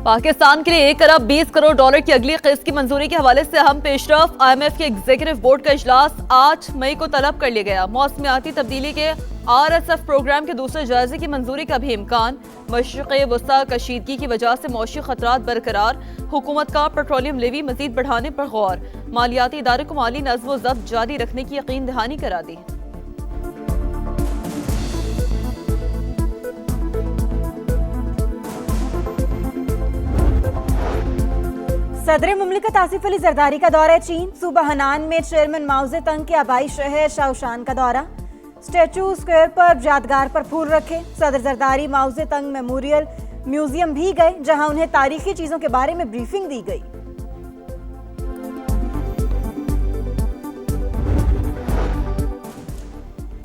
पाकिस्तान के लिए 1 अरब 20 करोड़ डॉलर की अगली किस्त की मंजूरी के हवाले से अहम पेशरफ। IMF के एग्जीक्यूटिव बोर्ड का इजलास 8 मई को तलब कर लिया गया। मौसमियाती तब्दीली के RSF प्रोग्राम के दूसरे जायजे की मंजूरी का भी इम्कान। मशरिक़ वस्ता कशीदगी की वजह से मौशी खतरात बरकरार। हुकूमत का पेट्रोलियम लेवी मजीद बढ़ाने पर गौर। मालियाती इदारे को माली नज़्म व ज़ब्त जारी रखने की यकीन दहानी करा दी। सदर मुमलिकत आसिफ अली जरदारी का दौरा चीन। सूबा हनान में चेयरमैन माओ ज़ेतुंग के आबाई शहर शाओशान का दौरा। स्टैचू स्क्वायर पर यादगार पर फूल रखे। सदर जरदारी माओ ज़ेतुंग मेमोरियल म्यूजियम भी गए, जहां उन्हें तारीखी चीजों के बारे में ब्रीफिंग दी गई।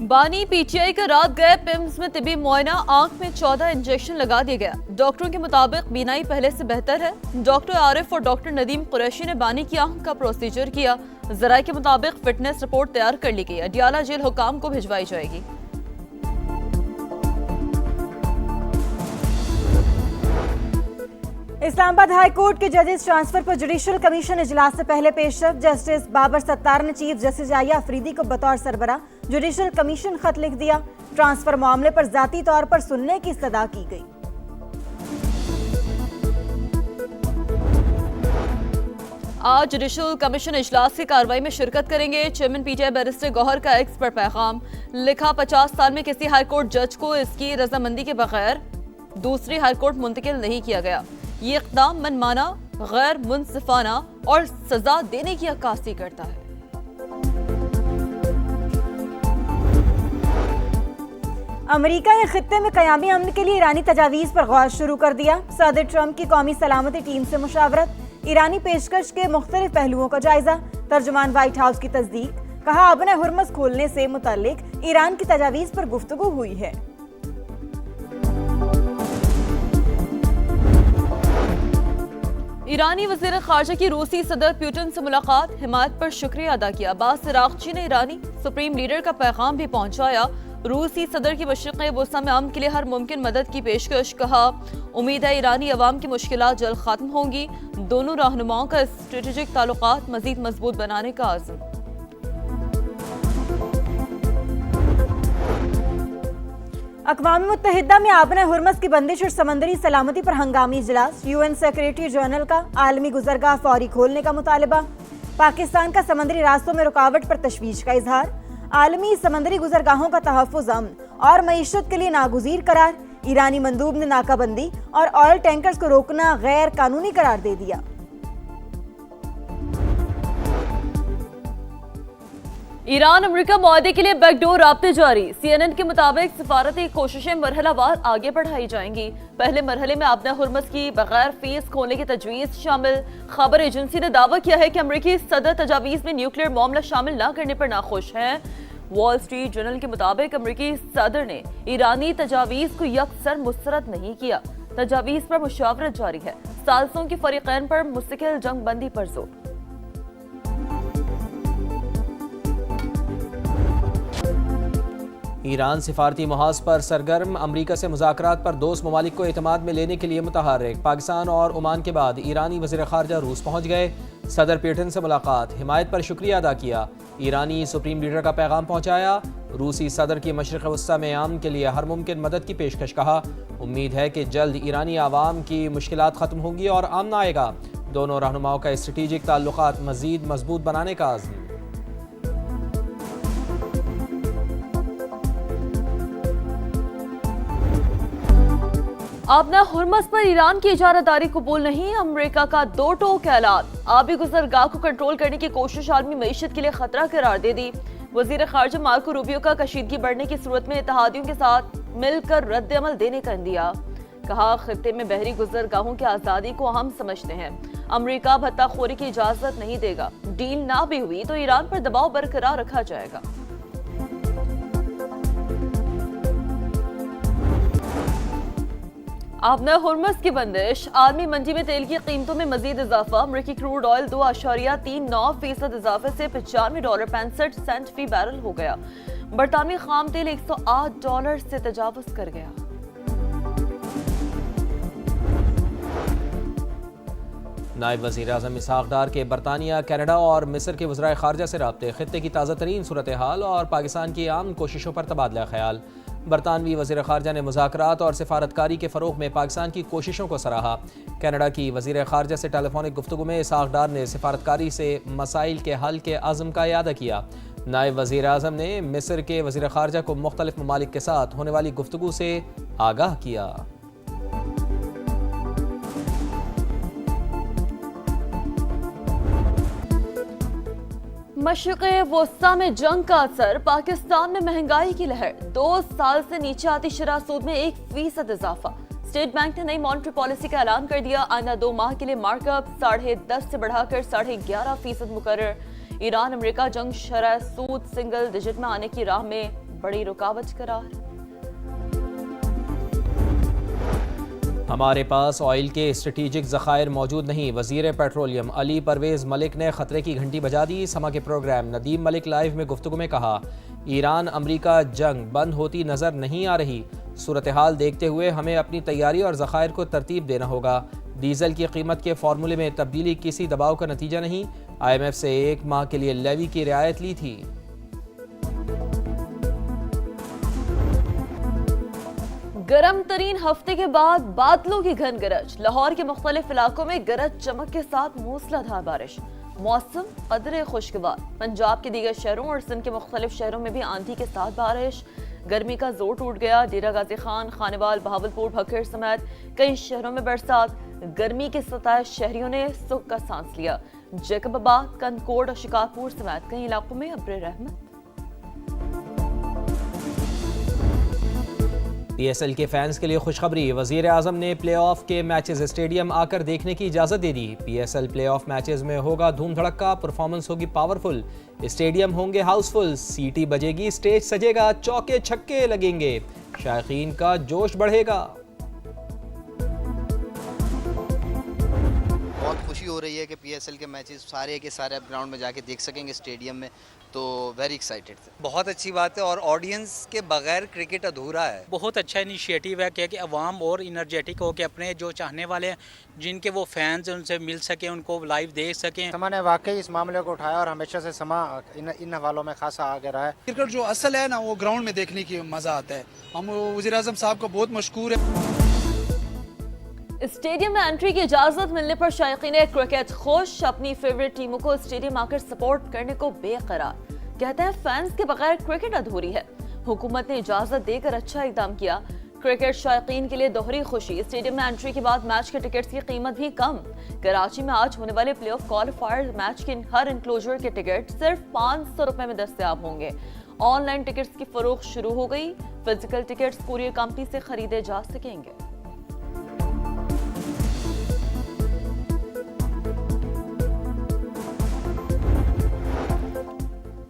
बानी PTI का रात गए पिम्स में तिबी मुआयना। आंख में 14 इंजेक्शन लगा दिया गया। डॉक्टरों के मुताबिक बीनाई पहले से बेहतर है। डॉक्टर आरिफ और डॉक्टर नदीम कुरैशी ने बानी की आंख का प्रोसीजर किया। जराये के मुताबिक फिटनेस रिपोर्ट तैयार कर ली गई। अडियाला जेल हुकाम को भिजवाई जाएगी। इस्लामाबाद हाई कोर्ट के जजेस ट्रांसफर पर जुडिशल कमीशन इजलास से पहले पेशरफ। जस्टिस बाबर सत्तार ने चीफ जस्टिस जाया अफरीदी को बतौर सरबरा जुडिशल कमीशन खत लिख दिया। ट्रांसफर मामले पर जाती तौर पर सुनने की सदा की गई। आज जुडिशल कमीशन इजलास की कार्रवाई में शिरकत करेंगे। चेयरमैन PTI बैरिस्टर गौहर का एक्स पर पैगाम लिखा। 50 साल में किसी हाईकोर्ट जज को इसकी रजामंदी के बगैर दूसरी हाईकोर्ट मुंतकिल नहीं किया गया। ये इक़दाम मनमाना, गैर मुनसिफाना और सजा देने की अक्कासी करता है। अमेरिका ने खित्ते में क़यामी अमन के लिए ईरानी तजावीज़ पर गौर शुरू कर दिया। सदर ट्रंप की कौमी सलामती टीम से मुशावरत। ईरानी पेशकश के मुख्तलिफ पहलुओं का जायजा। तर्जुमान व्हाइट हाउस की तस्दीक। कहा अबन हुर्मस खोलने से मुतल्लिक ईरान की तजावीज़ पर गुफ्तगू हुई है। ईरानी वज़ीर ख़ारजा की रूसी सदर पुतिन से मुलाकात। हिमायत पर शुक्रिया अदा किया। अब्बास इराक़ची ने ईरानी सुप्रीम लीडर का पैगाम भी पहुंचाया। रूसी सदर की मशरिक़ वस्ता में अमन के लिए हर मुमकिन मदद की पेशकश। कहा उम्मीद है ईरानी अवाम की मुश्किलात जल्द ख़त्म होंगी। दोनों रहनुमाओं का स्ट्रेटेजिक ताल्लुकात मज़ीद मजबूत बनाने का आज़म। अक़वाम मुत्तहिदा में आबन हुर्मस की बंदिश और समंदरी सलामती पर हंगामी इजलास। UN सेक्रेटरी जनरल का आलमी गुज़रगाह फौरी खोलने का मुतालबा। पाकिस्तान का समंदरी रास्तों में रुकावट पर तशवीश का इजहार। आलमी समंदरी गुज़रगाहों का तहफ़्फ़ुज़ अमन और मईशत के लिए नागुज़ीर करार। ईरानी मंदूब ने नाकाबंदी और ऑयल टैंकर्स को रोकना गैर कानूनी करार दे दिया। ईरान अमेरिका मुआहदे के लिए बैकडोर राब्ते जारी। CNN के मुताबिक सिफारती कोशिशें मरहलावार आगे बढ़ाई जाएंगी। पहले मरहले में आबन हुर्मस की बगैर फीस खोलने की तजवीज़ शामिल। खबर एजेंसी ने दावा किया है कि अमेरिकी सदर तजावीज़ में न्यूक्लियर मामला शामिल न करने पर नाखुश हैं। वॉल स्ट्रीट जर्नल के मुताबिक अमेरिकी सदर ने ईरानी तजावीज़ को यकसर मुस्तरद नहीं किया। तजावीज़ पर मुशावरत जारी है। सालसों की फरीकैन पर मुस्तकिल जंग बंदी पर जोर। ईरान सिफारती महाज पर सरगर्म। अमरीका से मुज़ाकरात पर दोस्त ममालिक को एतमाद में लेने के लिए मुतहर्रिक। पाकिस्तान और ओमान के बाद ईरानी वज़ीर ख़ारजा रूस पहुँच गए। सदर पुतिन से मुलाकात। हिमायत पर शुक्रिया अदा किया। ईरानी सुप्रीम लीडर का पैगाम पहुँचाया। रूसी सदर की मशरिक़ वस्ता में अमन के लिए हर मुमकिन मदद की पेशकश। कहा उम्मीद है कि जल्द ईरानी आवाम की मुश्किलात ख़त्म होंगी और अमन आएगा। दोनों रहनुमाओं का स्ट्रेटेजिक ताल्लुकात मज़ीद मजबूत बनाने का आज़म। आबन हुर्मस पर ईरान की इजारादारी कबूल नहीं। अमेरिका का दो टोक ऐलान। आबी गुज़रगाह को कंट्रोल करने की कोशिश आलमी मईशत के लिए खतरा करार दे दी। वज़ीर ख़ारजा मार्को रूबियो का कशीदगी बढ़ने की सूरत में इत्तेहादियों के साथ मिलकर रद्द अमल देने का इंदिया। कहा खित्ते में बहरी गुज़रगाहों की आज़ादी को अहम समझते हैं। अमेरिका भत्ताखोरी की इजाज़त नहीं देगा। डील ना भी हुई तो ईरान पर दबाव बरकरार रखा जाएगा। आबन हुर्मस की बंदिश। आलमी मंडी में तेल की कीमतों में मजीद इजाफा। अमरीकी क्रूड ऑयल 2.39% इजाफे से $95.65 फी बैरल हो गया। बरतानवी खाम तेल $108 से तजावुज कर गया। नायब वज़ीर आज़म इसहाक़ डार के बरतानिया, कनाडा और मिस्र के वज़राए ख़ारजा से राब्ते, ख़ित्ते की ताज़ा तरीन सूरत हाल और पाकिस्तान की आम कोशिशों पर तबादला ख्याल। बरतानवी वज़ीर ख़ारजा ने मुज़ाकरात और सिफारतकारी के फ़रोग़ में पाकिस्तान की कोशिशों को सराहा। कनाडा की वज़ीर ख़ारजा से टेलीफोनिक गुफ्तगू में इसहाक़ डार ने सिफारतकारी से मसाइल के हल के अज़्म का इयादा किया। नायब वज़ीर आज़म ने मिस्र के वज़ीर ख़ारजा को मुख्तलिफ़ ममालिक के साथ होने वाली गुफ्तगू से आगाह किया। मशरिक़े वस्ता में जंग का असर, पाकिस्तान में महंगाई की लहर, 2 साल से नीचे आती शरह सूद में 1% इजाफा। स्टेट बैंक ने नई मॉनेटरी पॉलिसी का ऐलान कर दिया। आइंदा 2 माह के लिए मार्कअप 10.5 से बढ़ाकर 11.5% मुकर्रर। ईरान अमेरिका जंग शरह सूद सिंगल डिजिट में आने की राह में बड़ी रुकावट करार। हमारे पास ऑयल के स्ट्रेटेजिक ज़खायर मौजूद नहीं, वज़ीर पेट्रोलियम अली परवेज़ मलिक ने ख़तरे की घंटी बजा दी। समा के प्रोग्राम नदीम मलिक लाइव में गुफ्तगू में कहा, ईरान अमरीका जंग बंद होती नज़र नहीं आ रही। सूरत हाल देखते हुए हमें अपनी तैयारी और ज़खायर को तरतीब देना होगा। डीजल की कीमत के फार्मूले में तब्दीली किसी दबाव का नतीजा नहीं। IMF से 1 माह के लिए लेवी की रियायत ली थी। गर्म तरीन हफ्ते के बाद बादलों की घन गरज, लाहौर के मुख्तलिफ इलाकों में गरज चमक के साथ मूसलाधार बारिश। मौसम कदरे खुशगवार। पंजाब के दीगर शहरों और सिंध के मुख्तलिफ शहरों में भी आंधी के साथ बारिश। गर्मी का जोर टूट गया। डेरा गाजी खान, खानेवाल, बहावलपुर, भखर समेत कई शहरों में बरसात। गर्मी के 27 शहरियों ने सुख का सांस लिया। जैकबाबाद, कनकोट और शिकारपुर समेत कई इलाकों में अब्र रहमत। PSL के फैंस के लिए खुशखबरी, वज़ीर आज़म ने प्ले ऑफ के मैचेस स्टेडियम आकर देखने की इजाज़त दे दी। PSL प्ले ऑफ मैचेस में होगा धूम धड़क्का, परफॉर्मेंस होगी पावरफुल, स्टेडियम होंगे हाउसफुल, सीटी बजेगी, स्टेज सजेगा, चौके छक्के लगेंगे, शायकीन का जोश बढ़ेगा। बहुत खुशी हो रही है कि PSL के मैचेस सारे के सारे आप ग्राउंड में जाके देख सकेंगे स्टेडियम में, तो वेरी एक्साइटेड थे। बहुत अच्छी बात है और ऑडियंस के बगैर क्रिकेट अधूरा है। बहुत अच्छा इनिशिएटिव है कि अवाम और इनर्जेटिक हो के अपने जो चाहने वाले हैं, जिनके वो फैंस हैं, उनसे मिल सकें, उनको लाइव देख सकें। समा ने वाकई इस मामले को उठाया और हमेशा से समा इन हवालों में खासा आगे रहा है। क्रिकेट जो असल है ना, वो ग्राउंड में देखने की मज़ा आता है। हम वज़ीर आज़म साहब को बहुत मशकूर है। स्टेडियम में एंट्री की इजाजत मिलने पर शायकीन क्रिकेट खुश। अपनी फेवरेट टीमों को स्टेडियम आकर सपोर्ट करने को बेकरार। कहते हैं फैंस के बगैर क्रिकेट अधूरी है। हुकूमत ने इजाजत देकर अच्छा इकदाम किया। क्रिकेट शायकीन के लिए दोहरी खुशी। स्टेडियम में एंट्री के बाद मैच के टिकट्स की कीमत भी कम। कराची में आज होने वाले प्ले ऑफ क्वालिफायर मैच के हर इंक्लोजर के टिकट सिर्फ 500 रुपए में दस्तयाब होंगे। ऑनलाइन टिकट्स की फरोख्त शुरू हो गई। फिजिकल टिकट्स कुरियर कंपनी से खरीदे जा सकेंगे।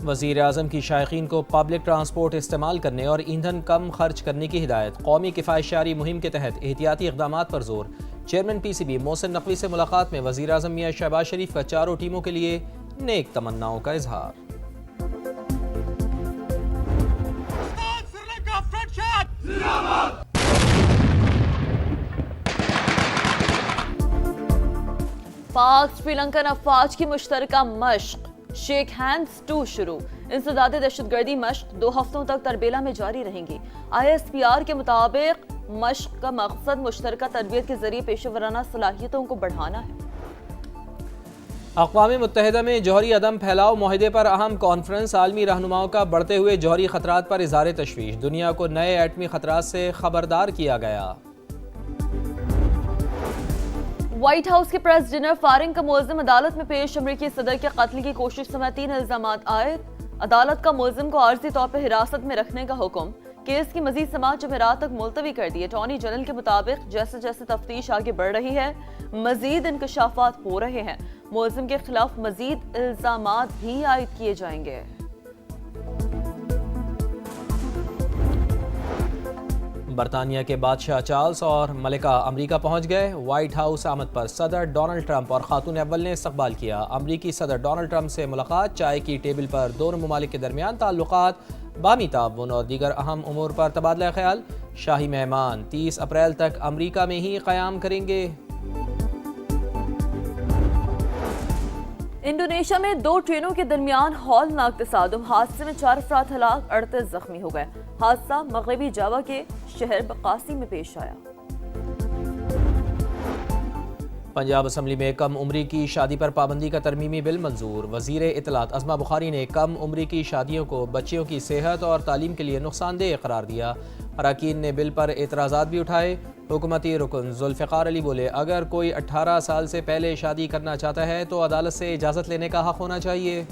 वज़ीर आज़म की शायकीन को पब्लिक ट्रांसपोर्ट इस्तेमाल करने और ईंधन कम खर्च करने की हिदायत। कौमी किफ़ायतशारी मुहिम के तहत एहतियाती इक़दामात पर जोर। चेयरमैन PCB मोहसिन नकवी से मुलाकात में वज़ीर आज़म मियां शहबाज शरीफ का चारों टीमों के लिए नेक तमन्नाओं का इजहार। पाक श्रीलंकन अफवाज की मुश्तरका मश्क शेक हैंड्स 2 शुरू। इंसदादे दहशतगर्दी मश्क 2 हफ्तों तक तरबेला में जारी रहेंगी। ISPR के मुताबिक मश्क का मकसद मुश्तरका तरबियत के जरिए पेशेवराना सलाहियतों को बढ़ाना है। अक़वाम मुत्तहिदा में जौहरी अदम फैलाव मुआहदे पर अहम कॉन्फ्रेंस। आलमी रहनुमाओं का बढ़ते हुए जौहरी खतरात पर इज़हार तशवीश। दुनिया को नए एटमी खतरात से खबरदार किया गया। व्हाइट हाउस के प्रेस डिनर फायरिंग का मुलजिम अदालत में पेश। अमरीकी सदर के कत्ल की कोशिश समेत 3 इल्जामात आयद। अदालत का मुलजिम को आर्जी तौर पर हिरासत में रखने का हुक्म। केस की मजीद समाअत जुमेरात तक मुलतवी कर दी। अटॉर्नी जनरल के मुताबिक जैसे जैसे तफ्तीश आगे बढ़ रही है, मजीद इंकशाफात हो रहे हैं। मुलजिम के खिलाफ मजीद इल्जामात भी आयद किए जाएंगे। बरतानिया के बादशाह चार्ल्स और मलिका अमेरिका पहुंच गए। व्हाइट हाउस आमद पर सदर डोनाल्ड ट्रंप और खातून अव्वल ने इस्तकबाल किया। अमरीकी सदर डोनाल्ड ट्रंप से मुलाकात। चाय की टेबल पर दोनों ममालिक के दरमियान ताल्लुकात, बामी ताउन और दीगर अहम उमूर पर तबादला ख्याल। शाही मेहमान 30 अप्रैल तक अमरीका में ही क़याम करेंगे। इंडोनेशिया में 2 ट्रेनों के दरमियान हौलनाक तसादुम, हादसे में 4 अफराद हलाक, 38 जख्मी हो गए। हादसा मगरबी जावा के शहर बकासी में पेश आया। पंजाब असम्बली में कम उम्री की शादी पर पाबंदी का तरमीमी बिल मंजूर। वजीर इत्तलात अज़मा बुखारी ने कम उम्री की शादियों को बच्चियों की सेहत और तालीम के लिए नुकसानदेह करार दिया। अरकान ने बिल पर एतराज़ात भी उठाए। हुकूमती रुकन जुल्फ़िकार अली बोले, अगर कोई 18 साल से पहले शादी करना चाहता है तो अदालत से इजाज़त लेने का हक़ होना चाहिए।